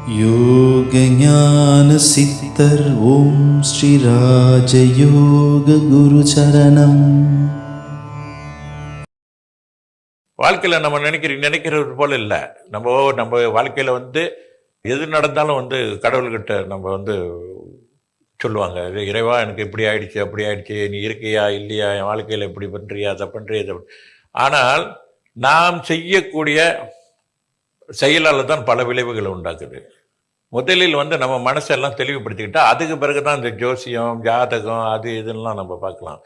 யோக ஞான சித்தர் ஓம் ஸ்ரீ ராஜயோக குரு சரணம். வாழ்க்கையில் நம்ம நினைக்கிறது போல இல்லை. நம்ம வாழ்க்கையில் எது நடந்தாலும் கடவுள்கிட்ட நம்ம சொல்லுவாங்க, இறைவா எனக்கு இப்படி ஆயிடுச்சு அப்படி ஆயிடுச்சு, நீ இருக்கையா இல்லையா, என் வாழ்க்கையில் இப்படி பண்ணுறியா அதை பண்ணுறியா. ஆனால் நாம் செய்யக்கூடிய செயலால் தான் பல விளைவுகளை உண்டாக்குது. முதலில் நம்ம மனசெல்லாம் தெளிவுபடுத்திக்கிட்டா அதுக்கு பிறகு தான் இந்த ஜோசியம் ஜாதகம் அது இதெல்லாம் நம்ம பார்க்கலாம்.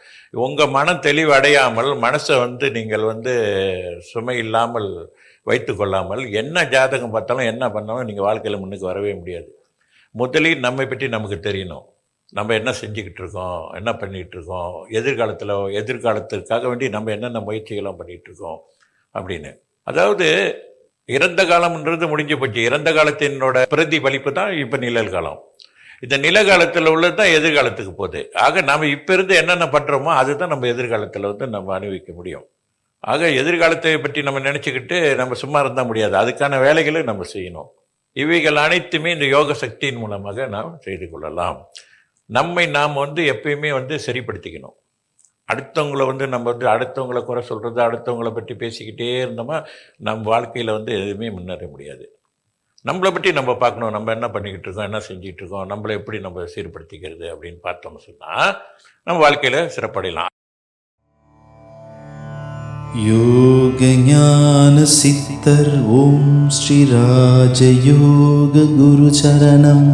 உங்கள் மனம் தெளிவு அடையாமல் மனசை நீங்கள் சுமை இல்லாமல் வைத்து கொள்ளாமல் என்ன ஜாதகம் பார்த்தாலும் என்ன பண்ணாலும் நீங்கள் வாழ்க்கையில் முன்னுக்கு வரவே முடியாது. முதலில் நம்மை பற்றி நமக்கு தெரியணும். நம்ம என்ன செஞ்சுக்கிட்டு இருக்கோம், என்ன பண்ணிகிட்டு இருக்கோம், எதிர்காலத்திற்காக வேண்டி நம்ம என்னென்ன முயற்சிகள்லாம் பண்ணிகிட்டு இருக்கோம் அப்படின்னு. அதாவது இறந்த காலம்ன்றது முடிஞ்சு போச்சு. இறந்த காலத்தினோட பிரதிபலிப்பு தான் இப்போ நிழல்காலம். இந்த நிலகாலத்தில் உள்ளது தான் எதிர்காலத்துக்கு போகுது. ஆக நாம் இப்போ இருந்து என்னென்ன பண்ணுறோமோ அதுதான் நம்ம எதிர்காலத்தில் நம்ம அனுபவிக்க முடியும். ஆக எதிர்காலத்தை பற்றி நம்ம நினச்சிக்கிட்டு நம்ம சும்மா இருந்தால் முடியாது. அதுக்கான வேலைகளை நம்ம செய்யணும். இவைகள் அனைத்துமே இந்த யோக சக்தியின் மூலமாக நாம் செய்து கொள்ளலாம். நம்மை நாம் எப்பயுமே சரிப்படுத்திக்கணும். அடுத்தவங்களை நம்ம அடுத்தவங்களை குறை சொல்கிறது, அடுத்தவங்களை பற்றி பேசிக்கிட்டே இருந்தோமா நம்ம வாழ்க்கையில் எதுவுமே முன்னேற முடியாது. நம்மளை பற்றி நம்ம பார்க்கணும். நம்ம என்ன பண்ணிக்கிட்டு இருக்கோம், என்ன செஞ்சிகிட்டு இருக்கோம், நம்மளை எப்படி நம்ம சீர்படுத்திக்கிறது அப்படின்னு பார்த்தோம்னு சொன்னால் நம்ம வாழ்க்கையில் சிறப்படையலாம். யோக ஞான சித்தர் ஓம் ஸ்ரீ ராஜயோக குரு சரணம்.